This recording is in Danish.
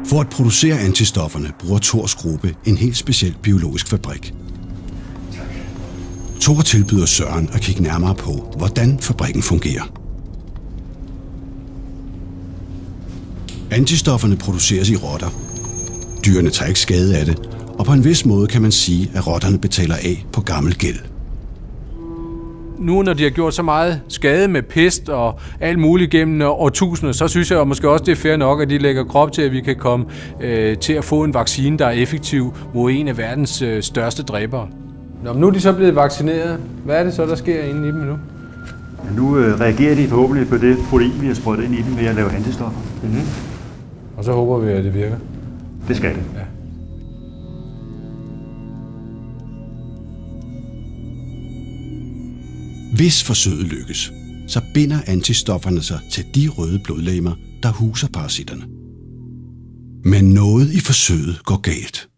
For at producere antistofferne bruger Thors gruppe en helt speciel biologisk fabrik. Thor tilbyder Søren at kigge nærmere på, hvordan fabrikken fungerer. Antistofferne produceres i rotter. Dyrene tager ikke skade af det, og på en vis måde kan man sige, at rotterne betaler af på gammel gæld. Nu, når de har gjort så meget skade med pest og alt muligt gennem årtusinder, så synes jeg måske også, det er fair nok, at de lægger krop til, at vi kan komme til at få en vaccine, der er effektiv mod en af verdens største dræbere. Nå, men nu er de så blevet vaccineret. Hvad er det så, der sker inde i dem nu? Ja, nu reagerer de forhåbentlig på det protein, vi har sprøjtet ind i dem ved at lave antistoffer. Mm-hmm. Og så håber vi, at det virker. Det skal det. Ja. Hvis forsøget lykkes, så binder antistofferne sig til de røde blodlegemer, der huser parasitterne. Men noget i forsøget går galt.